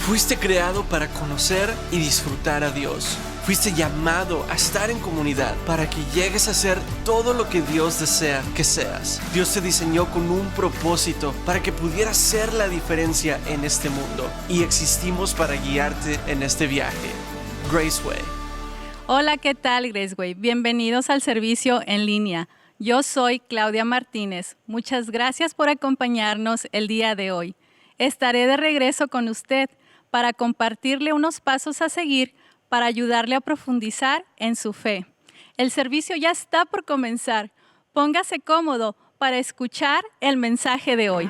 Fuiste creado para conocer y disfrutar a Dios. Fuiste llamado a estar en comunidad para que llegues a ser todo lo que Dios desea que seas. Dios te diseñó con un propósito para que pudieras ser la diferencia en este mundo, y existimos para guiarte en este viaje. Graceway. Hola, ¿qué tal, Graceway? Bienvenidos al servicio en línea. Yo soy Claudia Martínez. Muchas gracias por acompañarnos el día de hoy. Estaré de regreso con usted para compartirle unos pasos a seguir para ayudarle a profundizar en su fe. El servicio ya está por comenzar. Póngase cómodo para escuchar el mensaje de hoy.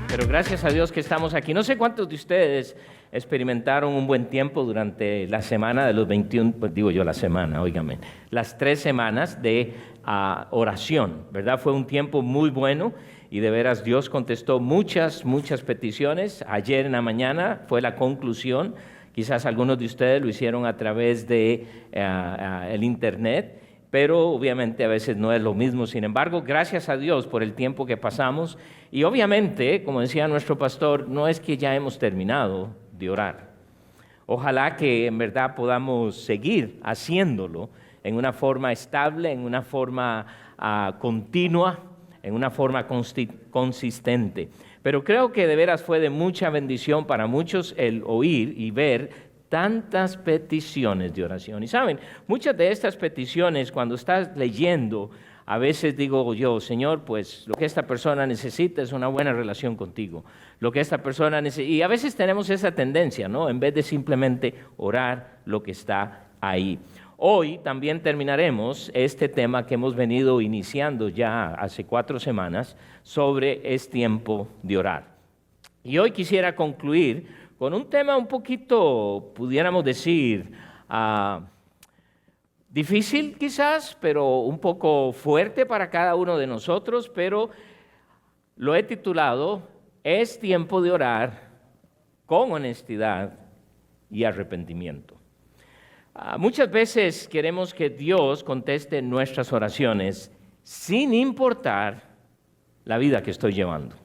Pero gracias a Dios que estamos aquí. No sé cuántos de ustedes experimentaron un buen tiempo durante la semana de los 21, pues digo yo la semana, óigame, las 3 semanas de oración, ¿verdad? Fue un tiempo muy bueno y de veras Dios contestó muchas peticiones. Ayer en la mañana fue la conclusión. Quizás algunos de ustedes lo hicieron a través de el internet, pero obviamente a veces no es lo mismo. Sin embargo, gracias a Dios por el tiempo que pasamos. Y obviamente, como decía nuestro pastor, no es que ya hemos terminado de orar. Ojalá que en verdad podamos seguir haciéndolo en una forma estable, en una forma continua, en una forma consistente. Pero creo que de veras fue de mucha bendición para muchos el oír y ver tantas peticiones de oración. Y saben, muchas de estas peticiones, cuando estás leyendo, a veces digo yo, Señor, pues lo que esta persona necesita es una buena relación contigo. Lo que esta persona necesita, y a veces tenemos esa tendencia, ¿no? En vez de simplemente orar lo que está ahí. Hoy también terminaremos este tema que hemos venido iniciando ya hace 4 semanas sobre es tiempo de orar. Y hoy quisiera concluir con un tema un poquito, pudiéramos decir, difícil quizás, pero un poco fuerte para cada uno de nosotros, pero lo he titulado, es tiempo de orar con honestidad y arrepentimiento. Muchas veces queremos que Dios conteste nuestras oraciones sin importar la vida que estoy llevando.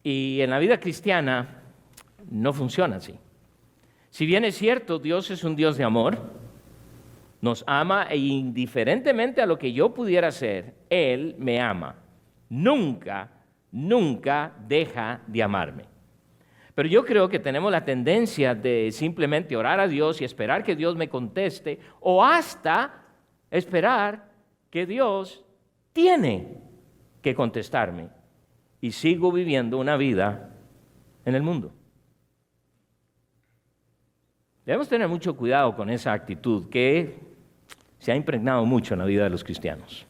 Y en la vida cristiana no funciona así. Si bien es cierto, Dios es un Dios de amor, nos ama e indiferentemente a lo que yo pudiera hacer, Él me ama. Nunca deja de amarme. Pero yo creo que tenemos la tendencia de simplemente orar a Dios y esperar que Dios me conteste, o hasta esperar que Dios tiene que contestarme, y sigo viviendo una vida en el mundo. Debemos tener mucho cuidado con esa actitud que se ha impregnado mucho en la vida de los cristianos.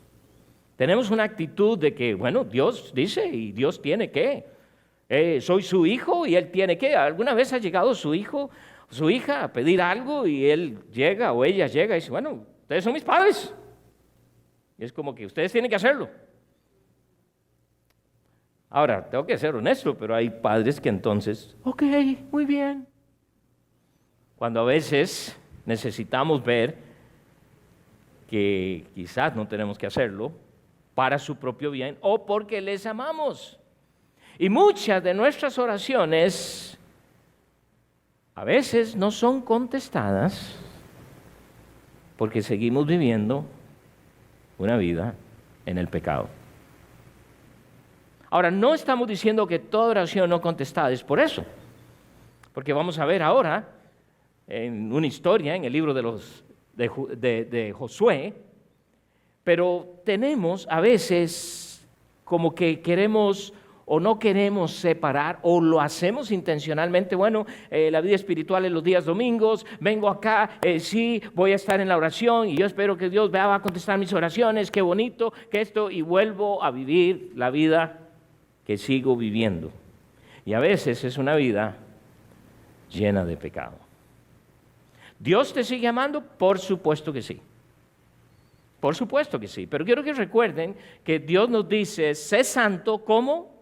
Tenemos una actitud de que, bueno, Dios dice y Dios tiene que. Soy su hijo y Él tiene que. ¿Alguna vez ha llegado su hijo, su hija a pedir algo y él llega o ella llega y dice, bueno, ustedes son mis padres? Y es como que ustedes tienen que hacerlo. Ahora, tengo que ser honesto, pero hay padres que entonces, ok, muy bien. Cuando a veces necesitamos ver que quizás no tenemos que hacerlo para su propio bien o porque les amamos. Y muchas de nuestras oraciones a veces no son contestadas porque seguimos viviendo una vida en el pecado. Ahora, no estamos diciendo que toda oración no contestada es por eso, porque vamos a ver ahora en una historia en el libro de Josué, pero tenemos a veces como que queremos o no queremos separar, o lo hacemos intencionalmente. Bueno, la vida espiritual en los días domingos, vengo acá, sí, voy a estar en la oración y yo espero que Dios va a contestar mis oraciones, qué bonito, que esto, y vuelvo a vivir la vida que sigo viviendo. Y a veces es una vida llena de pecado. ¿Dios te sigue amando? Por supuesto que sí. Por supuesto que sí. Pero quiero que recuerden que Dios nos dice, sé santo como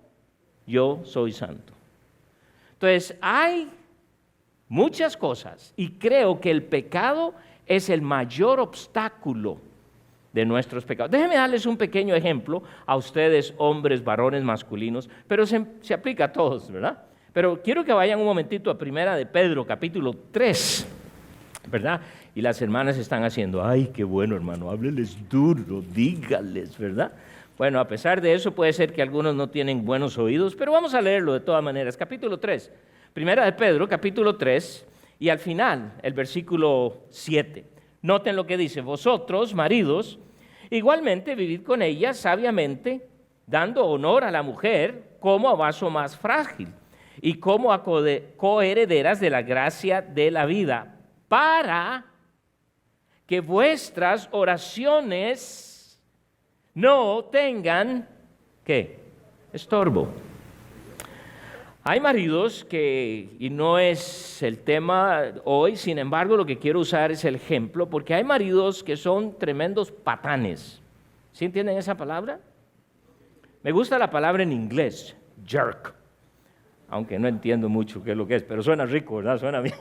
yo soy santo. Entonces, hay muchas cosas, y creo que el pecado es el mayor obstáculo de nuestros pecados. Déjenme darles un pequeño ejemplo a ustedes, hombres, varones, masculinos, pero se aplica a todos, ¿verdad? Pero quiero que vayan un momentito a Primera de Pedro, capítulo 3, ¿verdad? Y las hermanas están haciendo, ay, qué bueno, hermano, hábleles duro, dígales, ¿verdad? Bueno, a pesar de eso, puede ser que algunos no tienen buenos oídos, pero vamos a leerlo de todas maneras. Capítulo 3, Primera de Pedro, capítulo 3, y al final, el versículo 7. Noten lo que dice: vosotros, maridos, igualmente vivid con ella sabiamente, dando honor a la mujer como a vaso más frágil y como a coherederas de la gracia de la vida, para que vuestras oraciones no tengan, ¿qué? Estorbo. Hay maridos que, y no es el tema hoy, sin embargo, lo que quiero usar es el ejemplo, porque hay maridos que son tremendos patanes. ¿Sí entienden esa palabra? Me gusta la palabra en inglés, jerk, aunque no entiendo mucho qué es lo que es, pero suena rico, ¿verdad? Suena bien.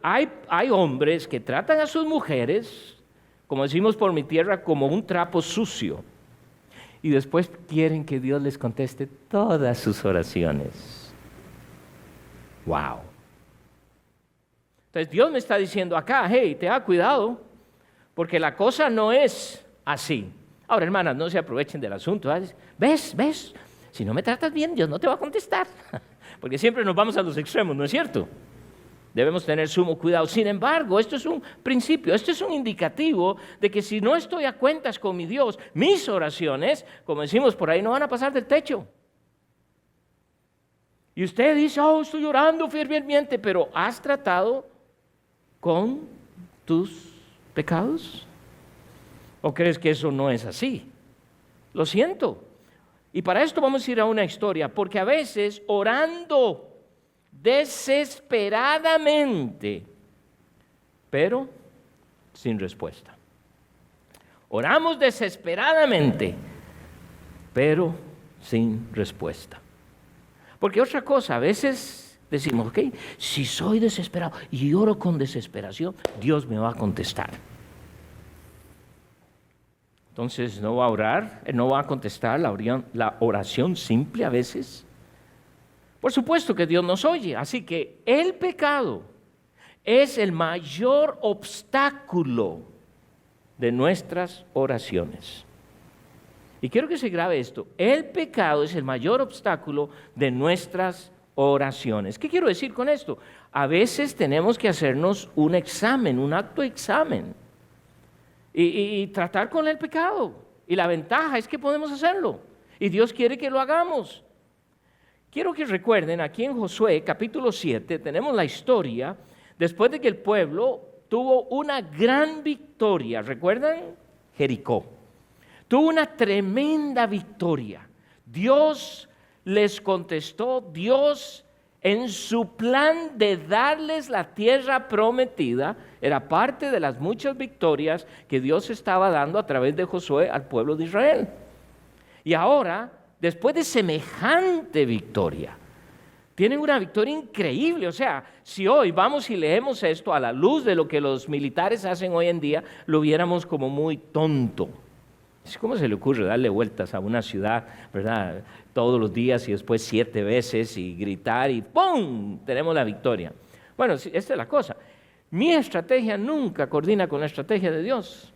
Hay hombres que tratan a sus mujeres, como decimos por mi tierra, como un trapo sucio, y después quieren que Dios les conteste todas sus oraciones. Wow. Entonces Dios me está diciendo acá, hey, te da cuidado, porque la cosa no es así. Ahora, hermanas, no se aprovechen del asunto. ¿Ves? Si no me tratas bien, Dios no te va a contestar. Porque siempre nos vamos a los extremos, ¿no es cierto? Debemos tener sumo cuidado. Sin embargo, esto es un principio, esto es un indicativo de que si no estoy a cuentas con mi Dios, mis oraciones, como decimos por ahí, no van a pasar del techo. Y usted dice, oh, estoy orando fervientemente, pero ¿has tratado con tus pecados? ¿O crees que eso no es así? Lo siento. Y para esto vamos a ir a una historia, porque a veces orando desesperadamente, pero sin respuesta. Oramos desesperadamente, pero sin respuesta. Porque otra cosa, a veces decimos, ok, si soy desesperado y oro con desesperación, Dios me va a contestar. Entonces no va a orar, no va a contestar la oración simple a veces. Por supuesto que Dios nos oye, así que el pecado es el mayor obstáculo de nuestras oraciones. Y quiero que se grabe esto, el pecado es el mayor obstáculo de nuestras oraciones. ¿Qué quiero decir con esto? A veces tenemos que hacernos un examen, un autoexamen, y tratar con el pecado. Y la ventaja es que podemos hacerlo, y Dios quiere que lo hagamos. Quiero que recuerden, aquí en Josué capítulo 7 tenemos la historia después de que el pueblo tuvo una gran victoria. ¿Recuerdan? Jericó. Tuvo una tremenda victoria. Dios les contestó, Dios en su plan de darles la tierra prometida, era parte de las muchas victorias que Dios estaba dando a través de Josué al pueblo de Israel. Y ahora, después de semejante victoria, tienen una victoria increíble. O sea, si hoy vamos y leemos esto a la luz de lo que los militares hacen hoy en día, lo viéramos como muy tonto. ¿Cómo se le ocurre darle vueltas a una ciudad, verdad, todos los días y después 7 veces y gritar y ¡pum! Tenemos la victoria. Bueno, esta es la cosa. Mi estrategia nunca coordina con la estrategia de Dios.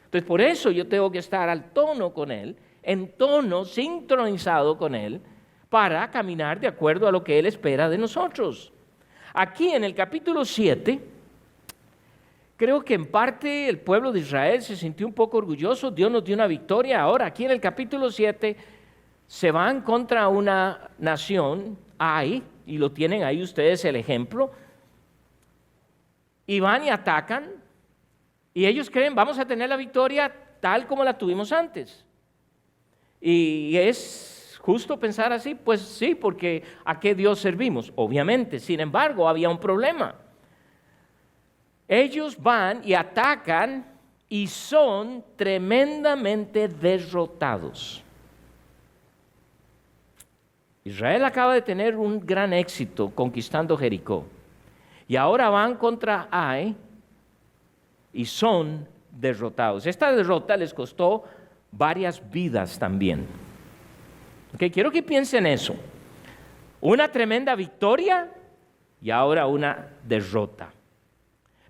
Entonces, por eso yo tengo que estar al tono con Él, en tono sincronizado con Él, para caminar de acuerdo a lo que Él espera de nosotros. Aquí en el capítulo 7, creo que en parte el pueblo de Israel se sintió un poco orgulloso, Dios nos dio una victoria. Ahora, aquí en el capítulo 7, se van contra una nación, Ai, y lo tienen ahí ustedes el ejemplo, y van y atacan, y ellos creen, vamos a tener la victoria tal como la tuvimos antes. Y es justo pensar así, pues sí, porque ¿a qué Dios servimos? Obviamente, sin embargo, había un problema. Ellos van y atacan y son tremendamente derrotados. Israel acaba de tener un gran éxito conquistando Jericó. Y ahora van contra Ai y son derrotados. Esta derrota les costó varias vidas también. Okay, quiero que piensen eso. Una tremenda victoria y ahora una derrota.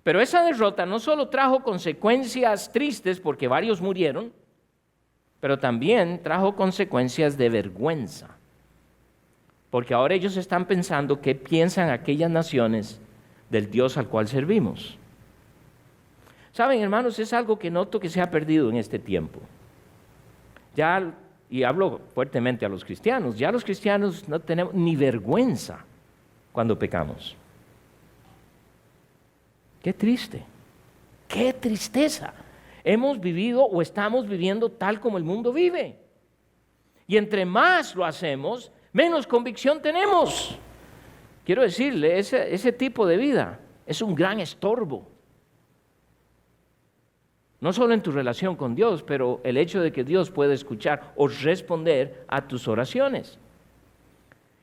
Pero esa derrota no solo trajo consecuencias tristes porque varios murieron, pero también trajo consecuencias de vergüenza. Porque ahora ellos están pensando qué piensan aquellas naciones del Dios al cual servimos. Saben, hermanos, es algo que noto que se ha perdido en este tiempo. Ya, y hablo fuertemente a los cristianos, ya los cristianos no tenemos ni vergüenza cuando pecamos. Qué triste, qué tristeza. Hemos vivido o estamos viviendo tal como el mundo vive. Y entre más lo hacemos, menos convicción tenemos. Quiero decirle, ese tipo de vida es un gran estorbo. No solo en tu relación con Dios, pero el hecho de que Dios pueda escuchar o responder a tus oraciones.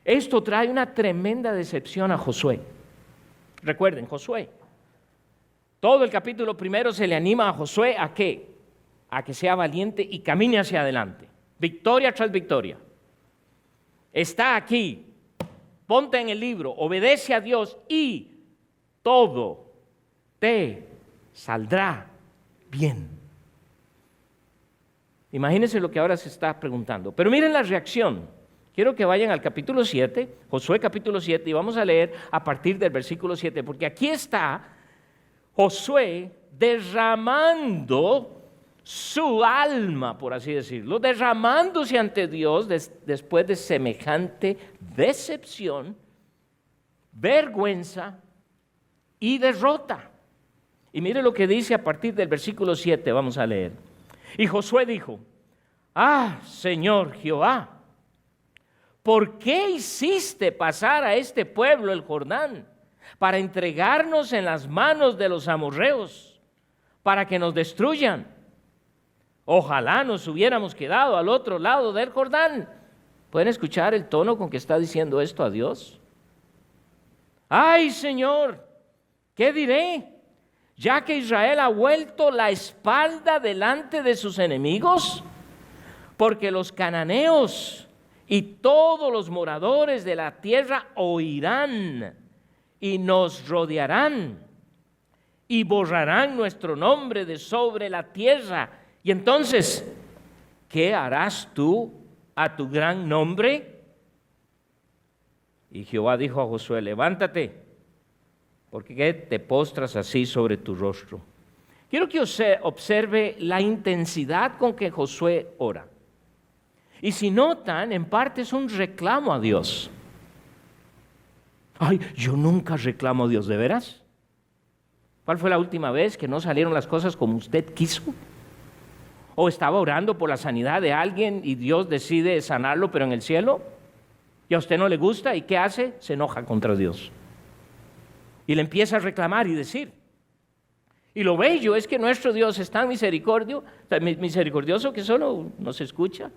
Esto trae una tremenda decepción a Josué. Recuerden, Josué. Todo el capítulo primero se le anima a Josué ¿a qué? A que sea valiente y camine hacia adelante. Victoria tras victoria. Está aquí. Ponte en el libro, obedece a Dios y todo te saldrá bien. Imagínense lo que ahora se está preguntando. Pero miren la reacción. Quiero que vayan al capítulo 7, Josué capítulo 7, y vamos a leer a partir del versículo 7, porque aquí está Josué derramando su alma, por así decirlo, derramándose ante Dios después de semejante decepción, vergüenza y derrota. Y mire lo que dice a partir del versículo 7, vamos a leer. Y Josué dijo: ah, Señor Jehová, ¿por qué hiciste pasar a este pueblo el Jordán para entregarnos en las manos de los amorreos, para que nos destruyan? Ojalá nos hubiéramos quedado al otro lado del Jordán. ¿Pueden escuchar el tono con que está diciendo esto a Dios? Ay, Señor, ¿qué diré? Ya que Israel ha vuelto la espalda delante de sus enemigos, porque los cananeos y todos los moradores de la tierra oirán y nos rodearán y borrarán nuestro nombre de sobre la tierra. Y entonces, ¿qué harás tú a tu gran nombre? Y Jehová dijo a Josué: levántate, porque te postras así sobre tu rostro. Quiero que observe la intensidad con que Josué ora. Y si notan, en parte es un reclamo a Dios. Ay, yo nunca reclamo a Dios, ¿de veras? ¿Cuál fue la última vez que no salieron las cosas como usted quiso? ¿O estaba orando por la sanidad de alguien y Dios decide sanarlo, pero en el cielo? ¿Y a usted no le gusta? ¿Y qué hace? Se enoja contra Dios. Y le empieza a reclamar y decir. Y lo bello es que nuestro Dios es tan misericordioso que solo nos escucha.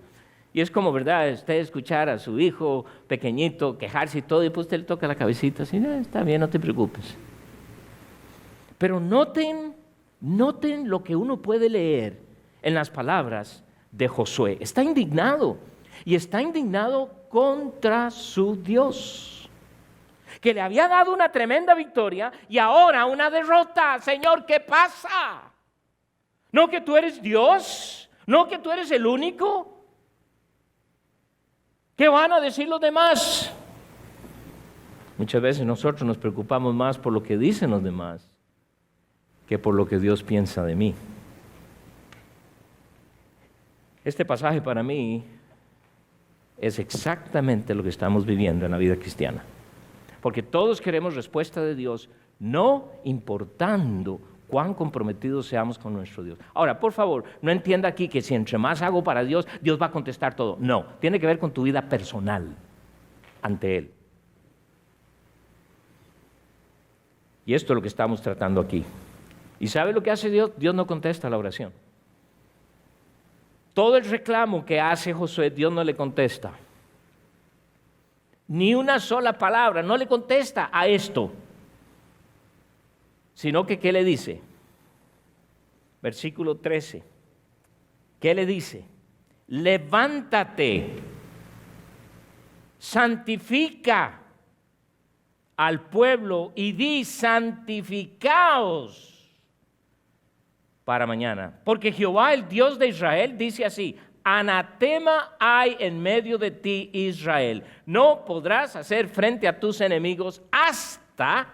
Y es como, ¿verdad?, usted escuchar a su hijo pequeñito quejarse y todo, y pues usted le toca la cabecita así: está bien, no te preocupes. Pero noten lo que uno puede leer en las palabras de Josué. Está indignado, y está indignado contra su Dios, que le había dado una tremenda victoria y ahora una derrota. Señor, ¿qué pasa? ¿No que tú eres Dios? ¿No que tú eres el único? ¿Qué van a decir los demás? Muchas veces nosotros nos preocupamos más por lo que dicen los demás que por lo que Dios piensa de mí. Este pasaje para mí es exactamente lo que estamos viviendo en la vida cristiana. Porque todos queremos respuesta de Dios, no importando cuán comprometidos seamos con nuestro Dios. Ahora, por favor, no entienda aquí que si entre más hago para Dios, Dios va a contestar todo. No, tiene que ver con tu vida personal ante Él. Y esto es lo que estamos tratando aquí. ¿Y sabe lo que hace Dios? Dios no contesta la oración. Todo el reclamo que hace Josué, Dios no le contesta. Ni una sola palabra, no le contesta a esto. sino que ¿qué le dice? Versículo 13. ¿Qué le dice? Levántate, santifica al pueblo y di santificaos para mañana. Porque Jehová, el Dios de Israel, dice así: anatema hay en medio de ti, Israel. No podrás hacer frente a tus enemigos hasta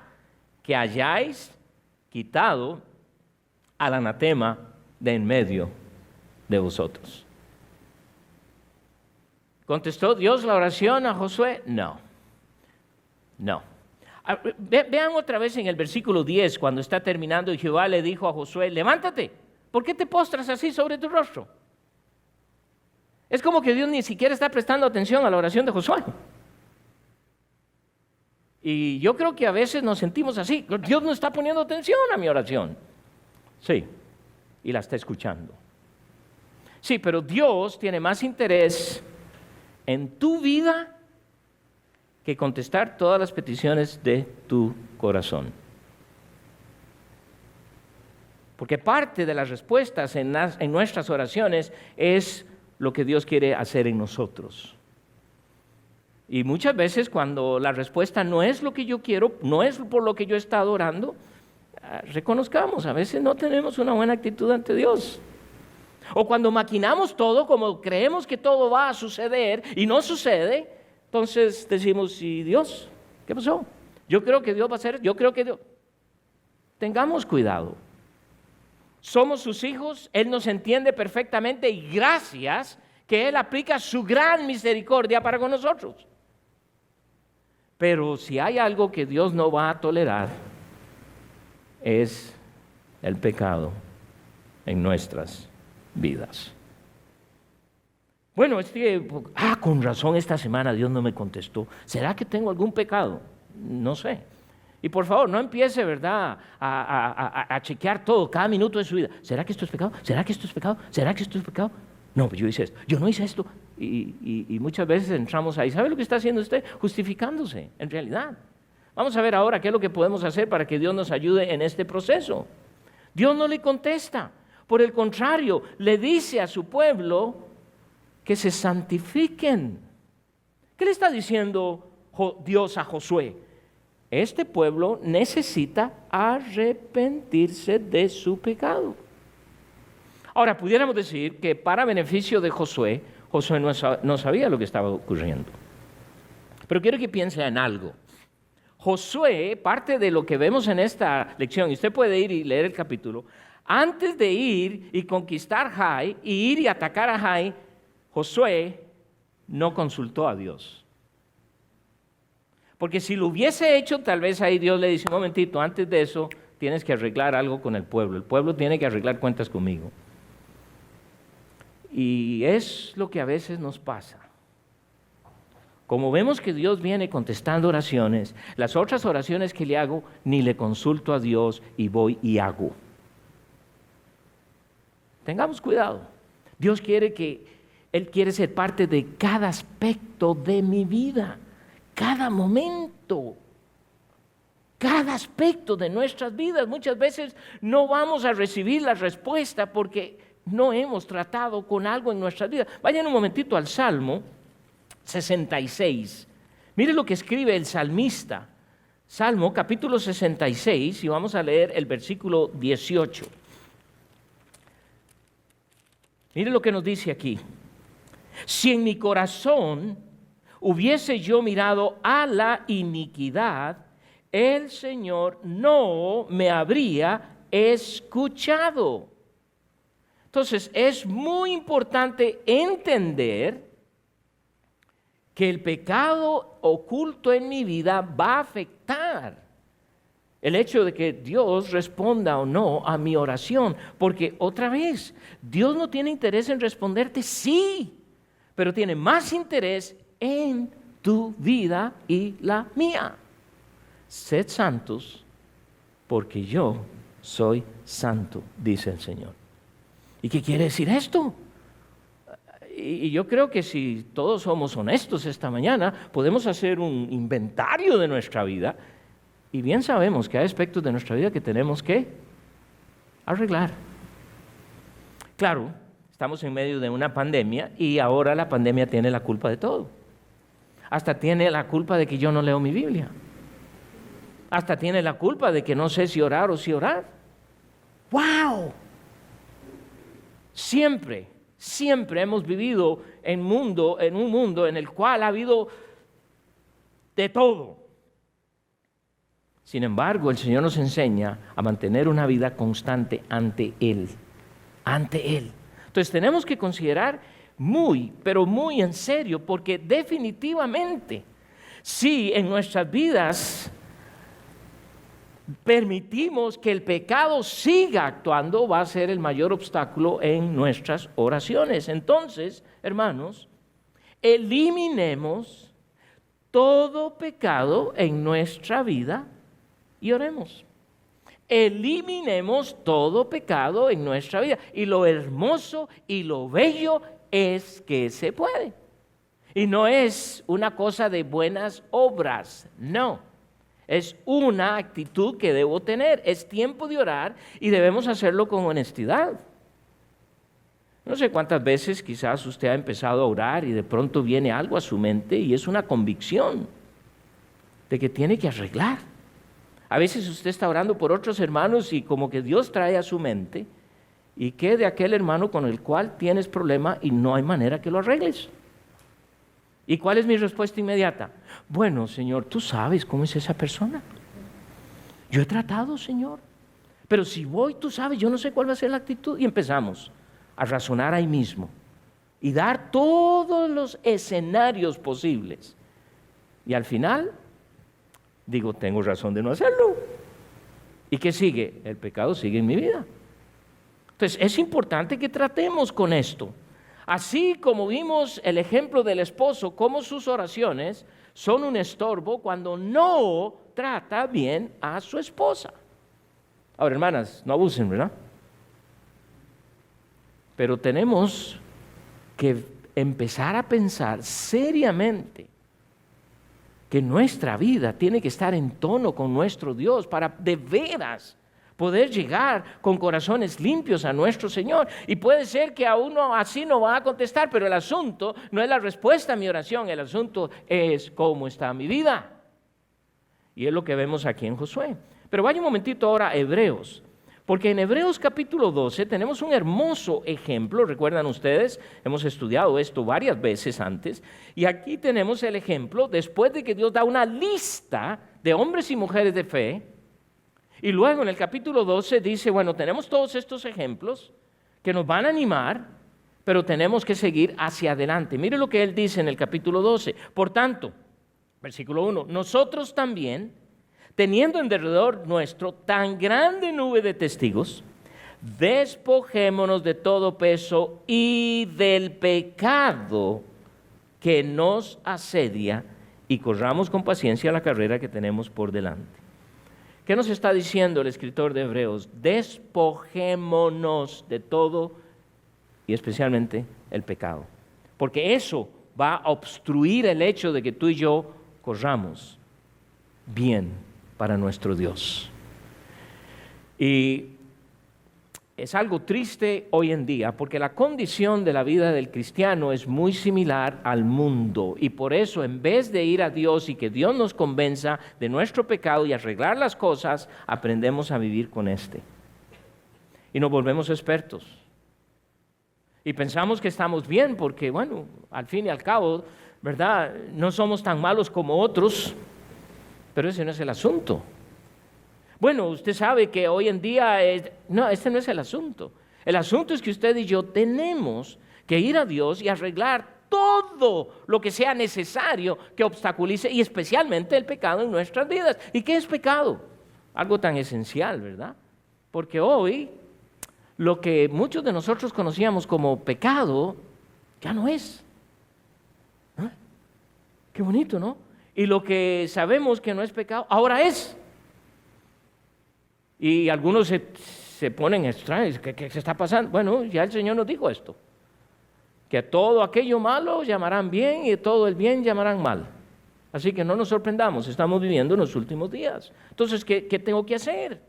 que hayáis quitado al anatema de en medio de vosotros. ¿Contestó Dios la oración a Josué? No. Vean otra vez en el versículo 10, cuando está terminando, y Jehová le dijo a Josué: levántate, ¿por qué te postras así sobre tu rostro? Es como que Dios ni siquiera está prestando atención a la oración de Josué. Y yo creo que a veces nos sentimos así: Dios no está poniendo atención a mi oración. Sí, y la está escuchando. Sí, pero Dios tiene más interés en tu vida que contestar todas las peticiones de tu corazón. Porque parte de las respuestas en nuestras oraciones es lo que Dios quiere hacer en nosotros. Y muchas veces cuando la respuesta no es lo que yo quiero, no es por lo que yo he estado orando, reconozcamos, a veces no tenemos una buena actitud ante Dios. O cuando maquinamos todo como creemos que todo va a suceder y no sucede, entonces decimos: ¿y Dios? ¿Qué pasó? Yo creo que Dios va a hacer, yo creo que Dios... Tengamos cuidado. Somos sus hijos, Él nos entiende perfectamente y gracias que Él aplica su gran misericordia para con nosotros. Pero si hay algo que Dios no va a tolerar, es el pecado en nuestras vidas. Bueno, con razón esta semana Dios no me contestó. ¿Será que tengo algún pecado? No sé. Y por favor, no empiece, ¿verdad?, a chequear todo, cada minuto de su vida. ¿Será que esto es pecado? ¿Será que esto es pecado? ¿Será que esto es pecado? No, pues yo hice esto, yo no hice esto. Y muchas veces entramos ahí. ¿Sabe lo que está haciendo usted? Justificándose, en realidad. Vamos a ver ahora qué es lo que podemos hacer para que Dios nos ayude en este proceso. Dios no le contesta. Por el contrario, le dice a su pueblo que se santifiquen. ¿Qué le está diciendo Dios a Josué? Este pueblo necesita arrepentirse de su pecado. Ahora, pudiéramos decir que para beneficio de Josué, Josué no sabía lo que estaba ocurriendo. Pero quiero que piense en algo. Josué, parte de lo que vemos en esta lección, y usted puede ir y leer el capítulo, antes de ir y conquistar Jai, y ir y atacar a Jai, Josué no consultó a Dios. Porque si lo hubiese hecho, tal vez ahí Dios le dice: un momentito, antes de eso tienes que arreglar algo con el pueblo tiene que arreglar cuentas conmigo. Y es lo que a veces nos pasa. Como vemos que Dios viene contestando oraciones, las otras oraciones que le hago, ni le consulto a Dios y voy y hago. Tengamos cuidado. Dios quiere Él quiere ser parte de cada aspecto de mi vida, cada momento, cada aspecto de nuestras vidas. Muchas veces no vamos a recibir la respuesta porque no hemos tratado con algo en nuestras vidas. Vayan un momentito al Salmo 66. Mire lo que escribe el salmista. Salmo capítulo 66, y vamos a leer el versículo 18. Mire lo que nos dice aquí. Si en mi corazón hubiese yo mirado a la iniquidad, el Señor no me habría escuchado. Entonces, es muy importante entender que el pecado oculto en mi vida va a afectar el hecho de que Dios responda o no a mi oración. Porque otra vez, Dios no tiene interés en responderte sí, pero tiene más interés en tu vida y la mía. Sed santos, porque yo soy santo, dice el Señor. ¿Y qué quiere decir esto? Y yo creo que si todos somos honestos esta mañana, podemos hacer un inventario de nuestra vida Y bien sabemos que hay aspectos de nuestra vida que tenemos que arreglar. Claro, estamos en medio de una pandemia y ahora la pandemia tiene la culpa de todo. Hasta tiene la culpa de que yo no leo mi Biblia. Hasta tiene la culpa de que no sé si orar o si orar. ¡Wow! Siempre hemos vivido en un mundo en el cual ha habido de todo. Sin embargo, el Señor nos enseña a mantener una vida constante ante Él. Ante Él. Entonces tenemos que considerar pero muy en serio, porque definitivamente, si en nuestras vidas permitimos que el pecado siga actuando, va a ser el mayor obstáculo en nuestras oraciones. Entonces, hermanos, eliminemos todo pecado en nuestra vida y oremos. Eliminemos todo pecado en nuestra vida. Y lo hermoso y lo bello es que se puede. Y no es una cosa de buenas obras, no. Es una actitud que debo tener. Es tiempo de orar y debemos hacerlo con honestidad. No sé cuántas veces quizás usted ha empezado a orar y de pronto viene algo a su mente y es una convicción de que tiene que arreglar. A veces usted está orando por otros hermanos y como que Dios trae a su mente y que de aquel hermano con el cual tienes problema y no hay manera que lo arregles. ¿Y cuál es mi respuesta inmediata? Bueno, Señor, tú sabes cómo es esa persona. Yo he tratado, Señor. Pero si voy, tú sabes, yo no sé cuál va a ser la actitud. Y empezamos a razonar ahí mismo y dar todos los escenarios posibles. Y al final, digo, tengo razón de no hacerlo. ¿Y qué sigue? El pecado sigue en mi vida. Entonces, es importante que tratemos con esto. Así como vimos el ejemplo del esposo, cómo sus oraciones son un estorbo cuando no trata bien a su esposa. Ahora, hermanas, no abusen, ¿verdad? Pero tenemos que empezar a pensar seriamente que nuestra vida tiene que estar en tono con nuestro Dios para de veras poder llegar con corazones limpios a nuestro Señor. Y puede ser que a uno así no va a contestar, pero el asunto no es la respuesta a mi oración, el asunto es cómo está mi vida. Y es lo que vemos aquí en Josué. Pero vaya un momentito ahora a Hebreos, porque en Hebreos capítulo 12 tenemos un hermoso ejemplo. Recuerdan ustedes, hemos estudiado esto varias veces antes, y aquí tenemos el ejemplo después de que Dios da una lista de hombres y mujeres de fe. Y luego en el capítulo 12 dice, bueno, tenemos todos estos ejemplos que nos van a animar, pero tenemos que seguir hacia adelante. Mire lo que él dice en el capítulo 12. Por tanto, versículo 1, nosotros también, teniendo en derredor nuestro tan grande nube de testigos, despojémonos de todo peso y del pecado que nos asedia y corramos con paciencia la carrera que tenemos por delante. ¿Qué nos está diciendo el escritor de Hebreos? Despojémonos de todo y especialmente el pecado. Porque eso va a obstruir el hecho de que tú y yo corramos bien para nuestro Dios. Y es algo triste hoy en día porque la condición de la vida del cristiano es muy similar al mundo y por eso en vez de ir a Dios y que Dios nos convenza de nuestro pecado y arreglar las cosas, aprendemos a vivir con este y nos volvemos expertos y pensamos que estamos bien porque bueno, al fin y al cabo, ¿verdad? No somos tan malos como otros, pero ese no es el asunto. Bueno, usted sabe que hoy en día, no, este no es el asunto. El asunto es que usted y yo tenemos que ir a Dios y arreglar todo lo que sea necesario que obstaculice y especialmente el pecado en nuestras vidas. ¿Y qué es pecado? Algo tan esencial, ¿verdad? Porque hoy lo que muchos de nosotros conocíamos como pecado ya no es. ¿Ah? Qué bonito, ¿no? Y lo que sabemos que no es pecado, ahora es. Y algunos se ponen extraños, ¿qué se está pasando? Bueno, ya el Señor nos dijo esto, que a todo aquello malo llamarán bien y a todo el bien llamarán mal. Así que no nos sorprendamos, estamos viviendo en los últimos días. Entonces, ¿qué tengo que hacer?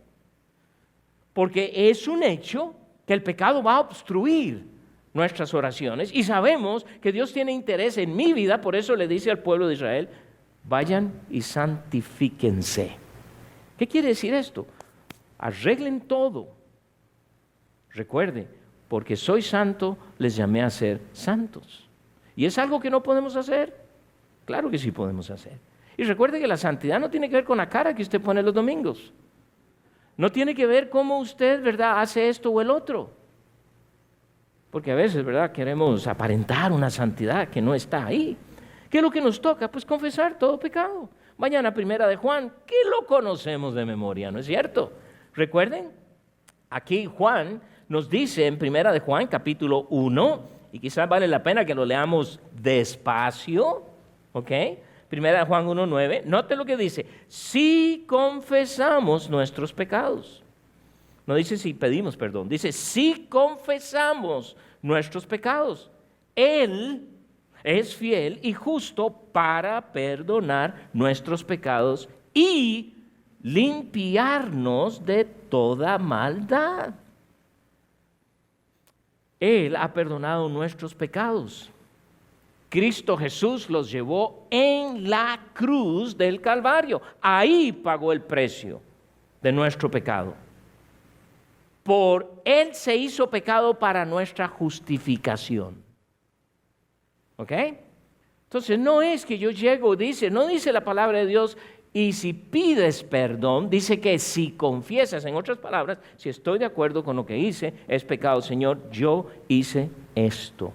Porque es un hecho que el pecado va a obstruir nuestras oraciones y sabemos que Dios tiene interés en mi vida, por eso le dice al pueblo de Israel, vayan y santifíquense. ¿Qué quiere decir esto? Arreglen todo. Recuerde, porque soy santo, les llamé a ser santos. ¿Y es algo que no podemos hacer? Claro que sí podemos hacer. Y recuerde que la santidad no tiene que ver con la cara que usted pone los domingos. No tiene que ver cómo usted, ¿verdad?, hace esto o el otro. Porque a veces, ¿verdad?, queremos aparentar una santidad que no está ahí. ¿Qué es lo que nos toca? Pues confesar todo pecado. Vayan a Primera de Juan, que lo conocemos de memoria, ¿no es cierto? Recuerden, aquí Juan nos dice en Primera de Juan, capítulo 1, y quizás vale la pena que lo leamos despacio, ¿ok? Primera de Juan 1:9, note lo que dice, si confesamos nuestros pecados. No dice si pedimos perdón, dice si confesamos nuestros pecados. Él es fiel y justo para perdonar nuestros pecados y limpiarnos de toda maldad. Él ha perdonado nuestros pecados. Cristo Jesús los llevó en la cruz del Calvario. Ahí pagó el precio de nuestro pecado. Por Él se hizo pecado para nuestra justificación. ¿Ok? Entonces no es que yo llego, no dice la palabra de Dios, y si pides perdón, dice que si confiesas, en otras palabras, si estoy de acuerdo con lo que hice, es pecado. Señor, yo hice esto.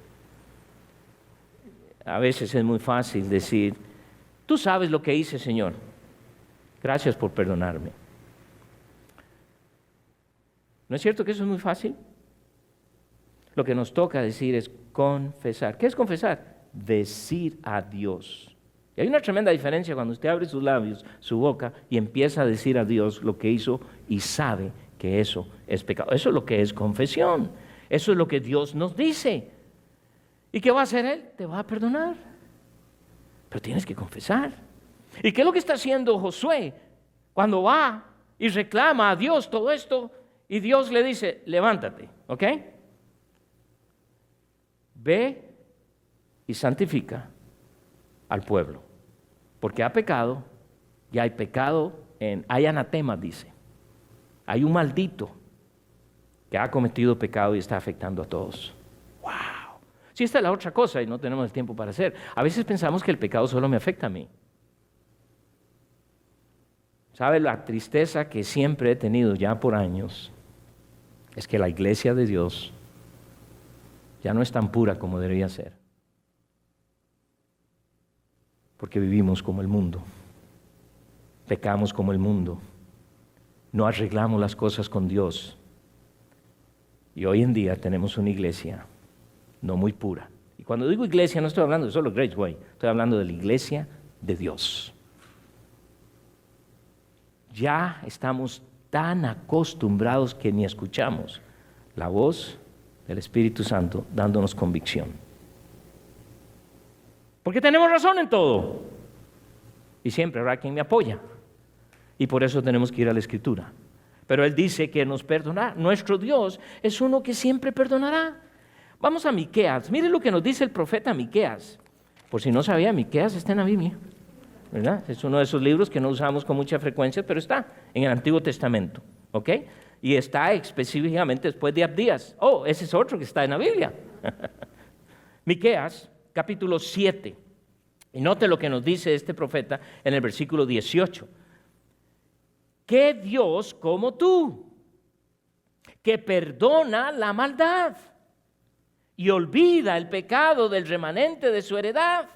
A veces es muy fácil decir, tú sabes lo que hice, Señor. Gracias por perdonarme. ¿No es cierto que eso es muy fácil? Lo que nos toca decir es confesar. ¿Qué es confesar? Decir a Dios. Y hay una tremenda diferencia cuando usted abre sus labios, su boca, y empieza a decir a Dios lo que hizo y sabe que eso es pecado. Eso es lo que es confesión. Eso es lo que Dios nos dice. ¿Y qué va a hacer Él? Te va a perdonar. Pero tienes que confesar. ¿Y qué es lo que está haciendo Josué cuando va y reclama a Dios todo esto? Y Dios le dice, levántate, ¿ok? Ve y santifica al pueblo, porque ha pecado, y hay pecado, hay anatema, dice. Hay un maldito que ha cometido pecado y está afectando a todos. ¡Wow! Si esta es la otra cosa y no tenemos el tiempo para hacer. A veces pensamos que el pecado solo me afecta a mí. ¿Sabe la tristeza que siempre he tenido ya por años? Es que la iglesia de Dios ya no es tan pura como debería ser. Porque vivimos como el mundo, pecamos como el mundo, no arreglamos las cosas con Dios. Y hoy en día tenemos una iglesia no muy pura. Y cuando digo iglesia no estoy hablando de solo Grace Way, estoy hablando de la iglesia de Dios. Ya estamos tan acostumbrados que ni escuchamos la voz del Espíritu Santo dándonos convicción. Porque tenemos razón en todo. Y siempre habrá quien me apoya. Y por eso tenemos que ir a la Escritura. Pero Él dice que nos perdonará. Nuestro Dios es uno que siempre perdonará. Vamos a Miqueas. Mire lo que nos dice el profeta Miqueas. Por si no sabía, Miqueas está en la Biblia, ¿verdad? Es uno de esos libros que no usamos con mucha frecuencia, pero está en el Antiguo Testamento, ¿ok? Y está específicamente después de Abdías. Oh, ese es otro que está en la Biblia. Miqueas, capítulo 7. Y note lo que nos dice este profeta en el versículo 18. ¿Qué Dios como tú, que perdona la maldad y olvida el pecado del remanente de su heredad?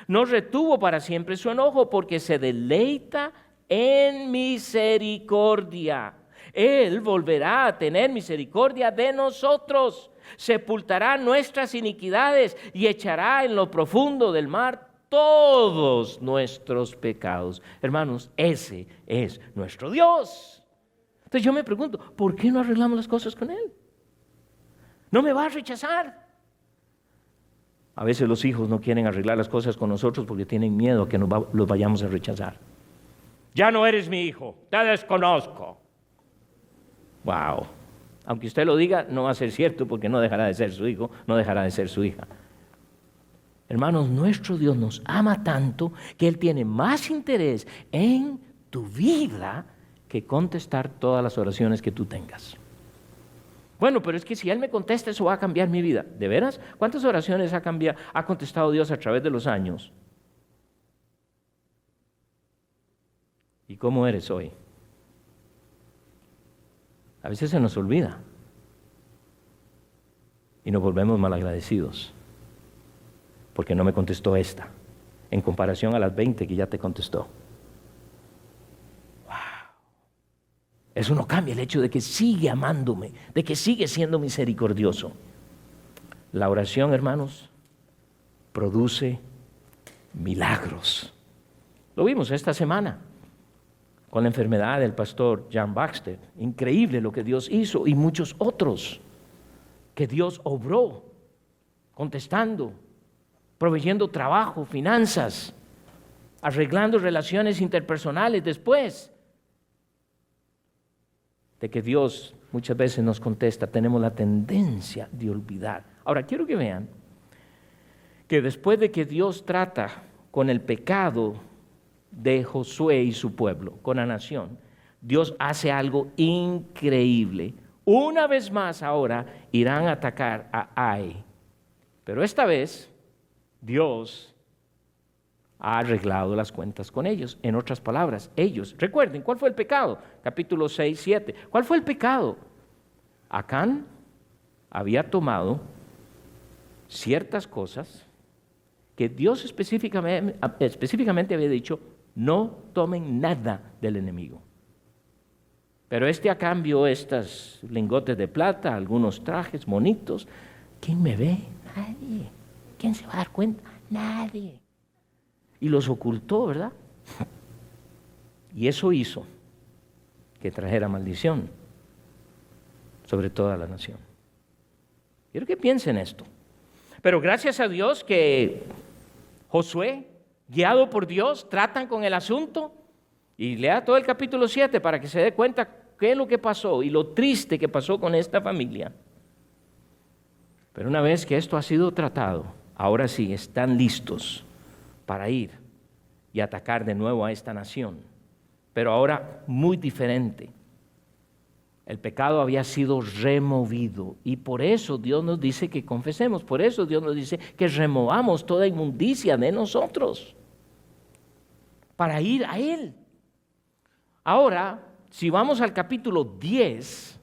No retuvo para siempre su enojo, porque se deleita en misericordia. Él volverá a tener misericordia de nosotros, sepultará nuestras iniquidades y echará en lo profundo del mar todos nuestros pecados. Hermanos, ese es nuestro Dios. Entonces yo me pregunto, ¿por qué no arreglamos las cosas con Él? ¿No me va a rechazar? A veces los hijos no quieren arreglar las cosas con nosotros porque tienen miedo a que los vayamos a rechazar. Ya no eres mi hijo, te desconozco. Wow. Aunque usted lo diga, no va a ser cierto porque no dejará de ser su hijo, no dejará de ser su hija. Hermanos, nuestro Dios nos ama tanto que Él tiene más interés en tu vida que contestar todas las oraciones que tú tengas. Bueno, pero es que si Él me contesta, eso va a cambiar mi vida. ¿De veras? ¿Cuántas oraciones ha contestado Dios a través de los años? ¿Y cómo eres hoy? A veces se nos olvida y nos volvemos malagradecidos porque no me contestó esta en comparación a las 20 que ya te contestó. Wow. Eso no cambia el hecho de que sigue amándome, de que sigue siendo misericordioso. La oración, hermanos, produce milagros. Lo vimos esta semana con la enfermedad del pastor John Baxter. Increíble lo que Dios hizo y muchos otros que Dios obró, contestando, proveyendo trabajo, finanzas, arreglando relaciones interpersonales después de que Dios muchas veces nos contesta. Tenemos la tendencia de olvidar. Ahora, quiero que vean que después de que Dios trata con el pecado de Josué y su pueblo, con la nación, Dios hace algo increíble. Una vez más ahora irán a atacar a Ai, pero esta vez Dios ha arreglado las cuentas con ellos. En otras palabras, ellos, recuerden, ¿cuál fue el pecado? Capítulo 6, 7. ¿Cuál fue el pecado? Acán había tomado ciertas cosas que Dios específicamente había dicho: no tomen nada del enemigo. Pero a cambio, estos lingotes de plata, algunos trajes bonitos. ¿Quién me ve? Nadie. ¿Quién se va a dar cuenta? Nadie. Y los ocultó, ¿verdad? Y eso hizo que trajera maldición sobre toda la nación. Quiero que piensen esto. Pero gracias a Dios que Josué, guiado por Dios, tratan con el asunto, y lea todo el capítulo 7 para que se dé cuenta qué es lo que pasó y lo triste que pasó con esta familia. Pero una vez que esto ha sido tratado, ahora sí están listos para ir y atacar de nuevo a esta nación, pero ahora muy diferente. El pecado había sido removido y por eso Dios nos dice que confesemos, por eso Dios nos dice que removamos toda inmundicia de nosotros para ir a Él. Ahora, si vamos al capítulo 10,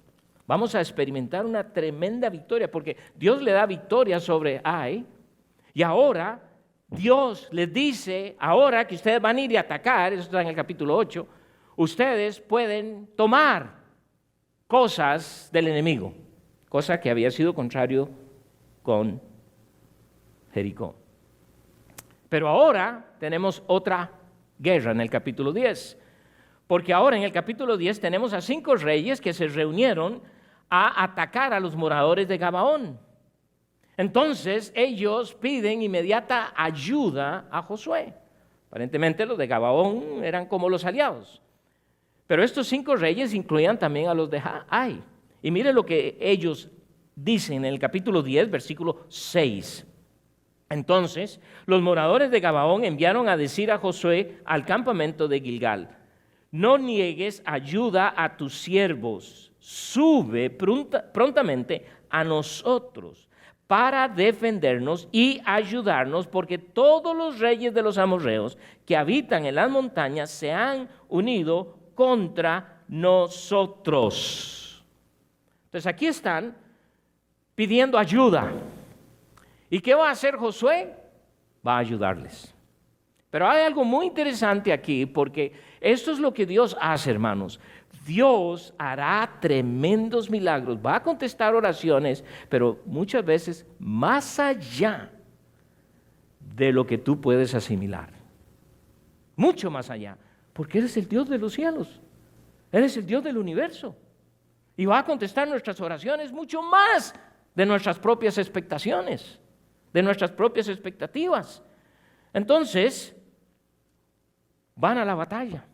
vamos a experimentar una tremenda victoria, porque Dios le da victoria sobre Ai, y ahora Dios les dice, ahora que ustedes van a ir y atacar, eso está en el capítulo 8, ustedes pueden tomar cosas del enemigo, cosa que había sido contrario con Jericó. Pero ahora tenemos otra guerra en el capítulo 10, porque ahora en el capítulo 10 tenemos a 5 reyes que se reunieron a atacar a los moradores de Gabaón. Entonces ellos piden inmediata ayuda a Josué. Aparentemente los de Gabaón eran como los aliados. Pero estos 5 reyes incluían también a los de Ai. Y mire lo que ellos dicen en el capítulo 10, versículo 6. Entonces los moradores de Gabaón enviaron a decir a Josué al campamento de Gilgal: no niegues ayuda a tus siervos, sube prontamente a nosotros para defendernos y ayudarnos, porque todos los reyes de los amorreos que habitan en las montañas se han unido contra nosotros. Entonces aquí están pidiendo ayuda. ¿Y qué va a hacer Josué? Va a ayudarles. Pero hay algo muy interesante aquí, porque esto es lo que Dios hace, hermanos. Dios hará tremendos milagros, va a contestar oraciones, pero muchas veces más allá de lo que tú puedes asimilar. Mucho más allá, porque eres el Dios de los cielos, eres el Dios del universo, y va a contestar nuestras oraciones mucho más de nuestras propias expectaciones. de nuestras propias expectativas. Entonces, van a la batalla.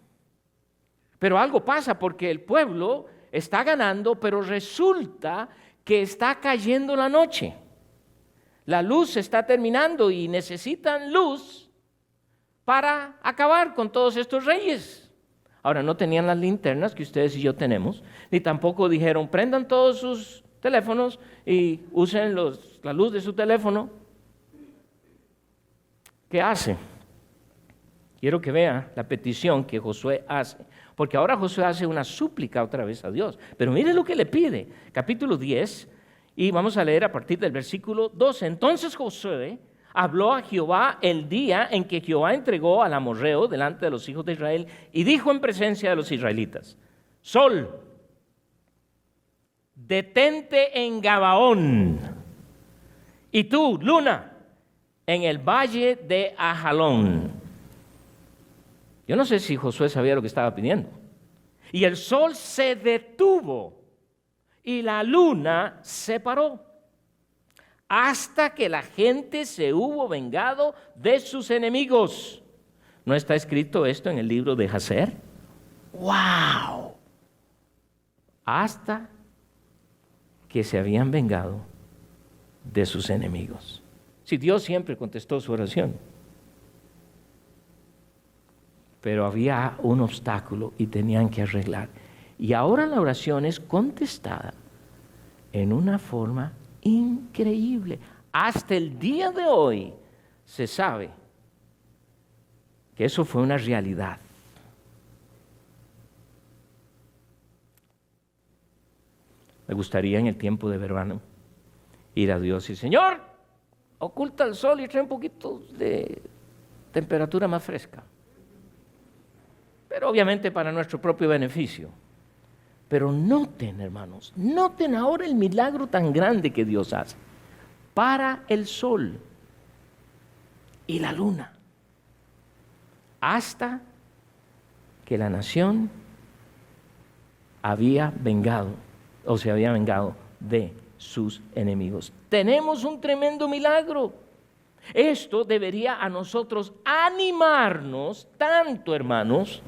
Pero algo pasa porque el pueblo está ganando, pero resulta que está cayendo la noche. La luz está terminando y necesitan luz para acabar con todos estos reyes. Ahora, no tenían las linternas que ustedes y yo tenemos, ni tampoco dijeron, prendan todos sus teléfonos y usen la luz de su teléfono. ¿Qué hace? Quiero que vea la petición que Josué hace, porque ahora Josué hace una súplica otra vez a Dios. Pero mire lo que le pide, capítulo 10, y vamos a leer a partir del versículo 12. Entonces Josué habló a Jehová el día en que Jehová entregó al amorreo delante de los hijos de Israel y dijo en presencia de los israelitas: Sol, detente en Gabaón, y tú, luna, en el valle de Ajalón. Yo no sé si Josué sabía lo que estaba pidiendo. Y el sol se detuvo y la luna se paró hasta que la gente se hubo vengado de sus enemigos. ¿No está escrito esto en el libro de Jacer? ¡Wow! Hasta que se habían vengado de sus enemigos. Si Dios siempre contestó su oración, pero había un obstáculo y tenían que arreglar. Y ahora la oración es contestada en una forma increíble. Hasta el día de hoy se sabe que eso fue una realidad. Me gustaría en el tiempo de verano ir a Dios y Señor, oculta el sol y trae un poquito de temperatura más fresca. Pero obviamente para nuestro propio beneficio. Pero noten, hermanos, noten ahora el milagro tan grande que Dios hace. Para el sol y la luna, hasta que la nación había vengado, o se había vengado de sus enemigos. Tenemos un tremendo milagro. Esto debería a nosotros animarnos tanto, hermanos,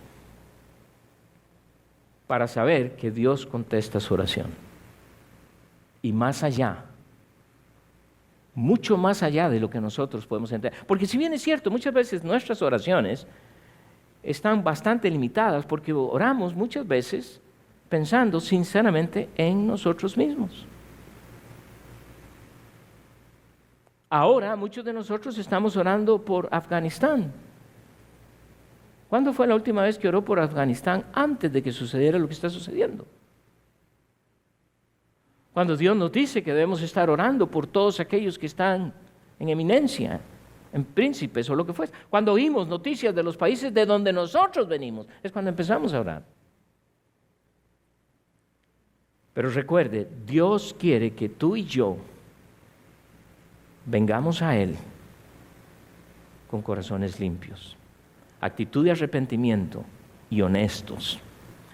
para saber que Dios contesta su oración. Y más allá, mucho más allá de lo que nosotros podemos entender. Porque si bien es cierto, muchas veces nuestras oraciones están bastante limitadas porque oramos muchas veces pensando sinceramente en nosotros mismos. Ahora muchos de nosotros estamos orando por Afganistán. ¿Cuándo fue la última vez que oró por Afganistán antes de que sucediera lo que está sucediendo? Cuando Dios nos dice que debemos estar orando por todos aquellos que están en eminencia, en príncipes o lo que fuese. Cuando oímos noticias de los países de donde nosotros venimos, es cuando empezamos a orar. Pero recuerde, Dios quiere que tú y yo vengamos a Él con corazones limpios, actitud de arrepentimiento y honestos.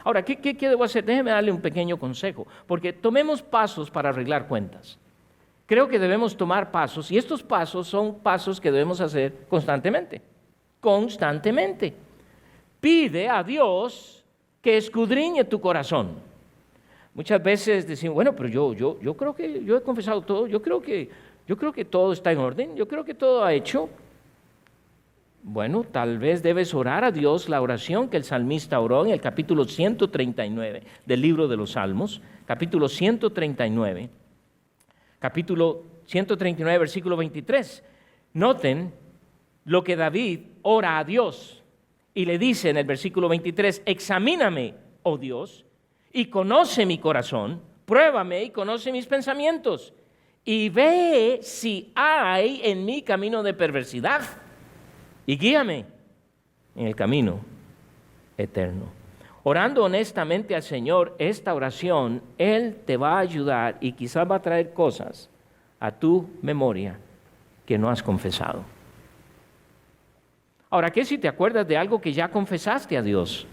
Ahora, ¿qué debo hacer? Déjeme darle un pequeño consejo, porque tomemos pasos para arreglar cuentas. Creo que debemos tomar pasos, y estos pasos son pasos que debemos hacer constantemente. Constantemente. Pide a Dios que escudriñe tu corazón. Muchas veces decimos, bueno, pero yo creo que yo he confesado todo, yo creo que todo está en orden, yo creo que todo ha hecho. Bueno, tal vez debes orar a Dios la oración que el salmista oró en el capítulo 139 del libro de los Salmos, capítulo 139, versículo 23. Noten lo que David ora a Dios y le dice en el versículo 23, examíname, oh Dios, y conoce mi corazón, pruébame y conoce mis pensamientos, y ve si hay en mí camino de perversidad, y guíame en el camino eterno. Orando honestamente al Señor esta oración, Él te va a ayudar y quizás va a traer cosas a tu memoria que no has confesado. Ahora, ¿qué si te acuerdas de algo que ya confesaste a Dios?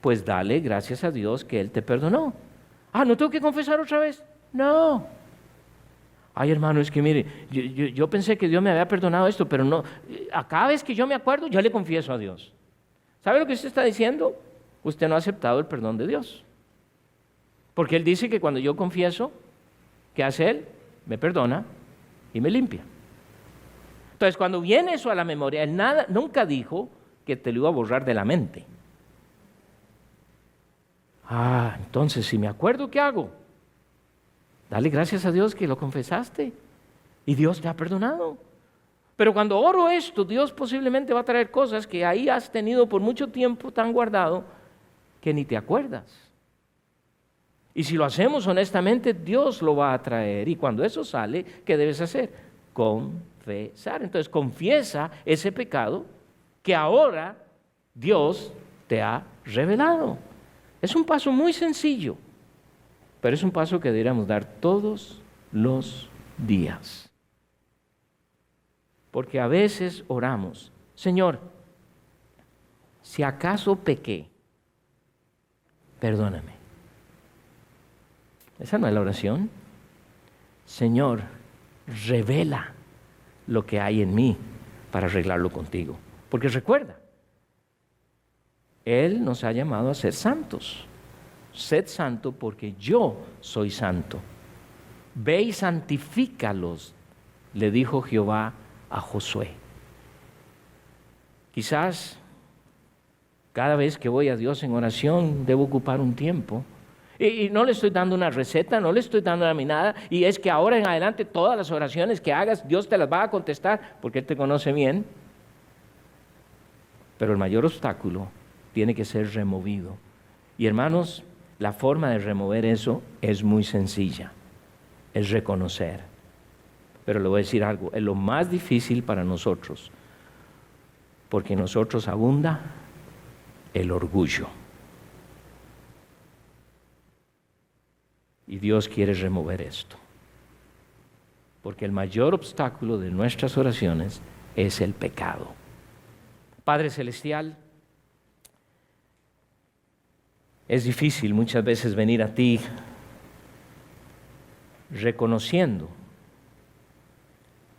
Pues dale gracias a Dios que Él te perdonó. ¿No tengo que confesar otra vez? No. Ay, hermano, es que mire, yo pensé que Dios me había perdonado esto, pero no. A cada vez que yo me acuerdo, yo le confieso a Dios. ¿Sabe lo que usted está diciendo? Usted no ha aceptado el perdón de Dios. Porque Él dice que cuando yo confieso, ¿qué hace Él? Me perdona y me limpia. Entonces, cuando viene eso a la memoria, Él nunca dijo que te lo iba a borrar de la mente. Entonces, si me acuerdo, ¿qué hago? Dale gracias a Dios que lo confesaste y Dios te ha perdonado. Pero cuando oro esto, Dios posiblemente va a traer cosas que ahí has tenido por mucho tiempo tan guardado que ni te acuerdas. Y si lo hacemos honestamente, Dios lo va a traer. Y cuando eso sale, ¿qué debes hacer? Confesar. Entonces confiesa ese pecado que ahora Dios te ha revelado. Es un paso muy sencillo, pero es un paso que deberíamos dar todos los días. Porque a veces oramos, Señor, si acaso pequé, perdóname. Esa no es la oración. Señor, revela lo que hay en mí para arreglarlo contigo. Porque recuerda, Él nos ha llamado a ser santos. Sed santo porque yo soy santo. Ve y santifícalos, le dijo Jehová a Josué. Quizás cada vez que voy a Dios en oración debo ocupar un tiempo. Y no le estoy dando una receta, no le estoy dando una nada. Y es que ahora en adelante todas las oraciones que hagas, Dios te las va a contestar porque Él te conoce bien. Pero el mayor obstáculo tiene que ser removido. Y hermanos, la forma de remover eso es muy sencilla. Es reconocer. Pero le voy a decir algo, es lo más difícil para nosotros. Porque en nosotros abunda el orgullo. Y Dios quiere remover esto. Porque el mayor obstáculo de nuestras oraciones es el pecado. Padre Celestial, es difícil muchas veces venir a ti reconociendo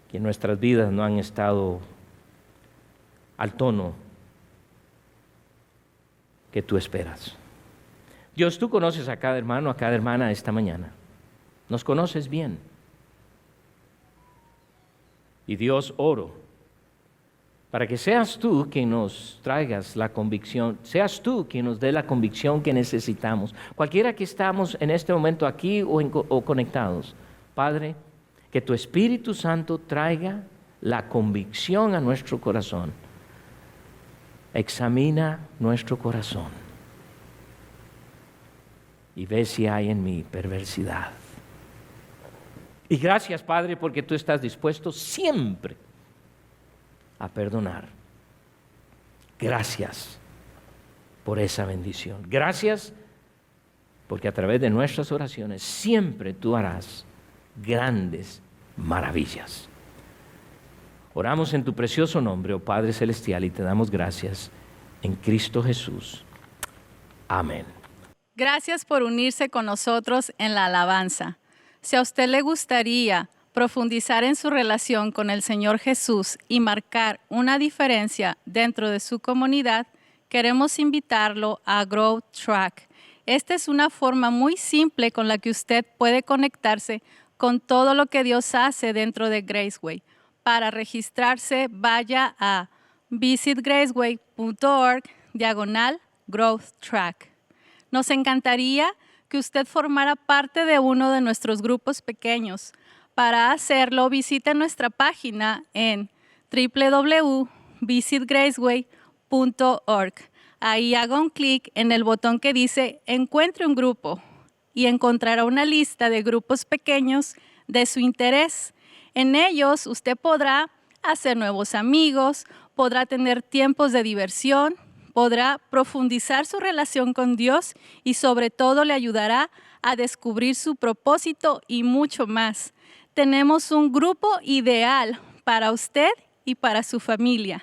que nuestras vidas no han estado al tono que tú esperas. Dios, tú conoces a cada hermano, a cada hermana esta mañana. Nos conoces bien. Y Dios, oro para que seas tú quien nos traigas la convicción, seas tú quien nos dé la convicción que necesitamos. Cualquiera que estamos en este momento aquí o conectados, Padre, que tu Espíritu Santo traiga la convicción a nuestro corazón. Examina nuestro corazón y ve si hay en mí perversidad. Y gracias, Padre, porque tú estás dispuesto siempre a perdonar. Gracias por esa bendición. Gracias porque a través de nuestras oraciones siempre tú harás grandes maravillas. Oramos en tu precioso nombre, oh Padre Celestial, y te damos gracias en Cristo Jesús. Amén. Gracias por unirse con nosotros en la alabanza. Si a usted le gustaría profundizar en su relación con el Señor Jesús y marcar una diferencia dentro de su comunidad, queremos invitarlo a Growth Track. Esta es una forma muy simple con la que usted puede conectarse con todo lo que Dios hace dentro de Graceway. Para registrarse, vaya a visitgraceway.org/Growth Track. Nos encantaría que usted formara parte de uno de nuestros grupos pequeños. Para hacerlo, visite nuestra página en www.visitgraceway.org. Ahí haga un clic en el botón que dice Encuentre un grupo y encontrará una lista de grupos pequeños de su interés. En ellos usted podrá hacer nuevos amigos, podrá tener tiempos de diversión, podrá profundizar su relación con Dios y sobre todo le ayudará a descubrir su propósito y mucho más. Tenemos un grupo ideal para usted y para su familia.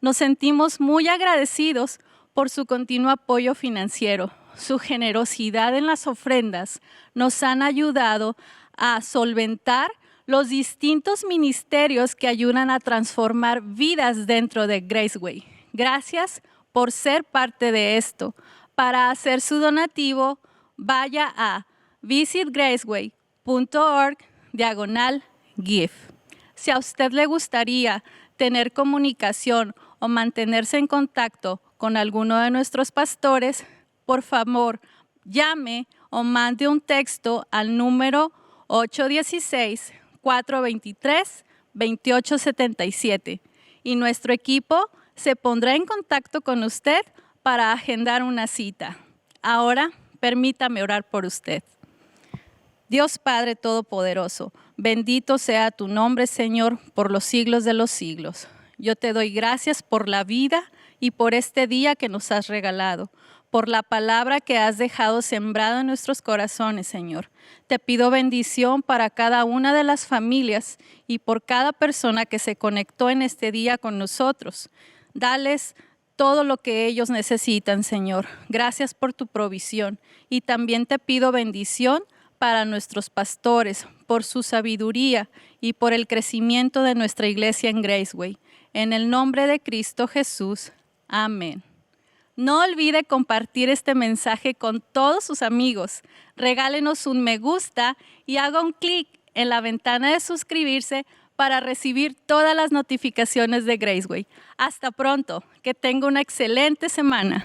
Nos sentimos muy agradecidos por su continuo apoyo financiero. Su generosidad en las ofrendas nos han ayudado a solventar los distintos ministerios que ayudan a transformar vidas dentro de Graceway. Gracias por ser parte de esto. Para hacer su donativo, vaya a visitgraceway.org/give. Si a usted le gustaría tener comunicación o mantenerse en contacto con alguno de nuestros pastores, por favor, llame o mande un texto al número 816-423-2877 y nuestro equipo se pondrá en contacto con usted para agendar una cita. Ahora, permítame orar por usted. Dios Padre Todopoderoso, bendito sea tu nombre, Señor, por los siglos de los siglos. Yo te doy gracias por la vida y por este día que nos has regalado, por la palabra que has dejado sembrada en nuestros corazones, Señor. Te pido bendición para cada una de las familias y por cada persona que se conectó en este día con nosotros. Dales todo lo que ellos necesitan, Señor. Gracias por tu provisión. Y también te pido bendición para nuestros pastores, por su sabiduría y por el crecimiento de nuestra iglesia en Graceway. En el nombre de Cristo Jesús. Amén. No olvide compartir este mensaje con todos sus amigos. Regálenos un me gusta y haga un clic en la ventana de suscribirse para recibir todas las notificaciones de Graceway. Hasta pronto. Que tenga una excelente semana.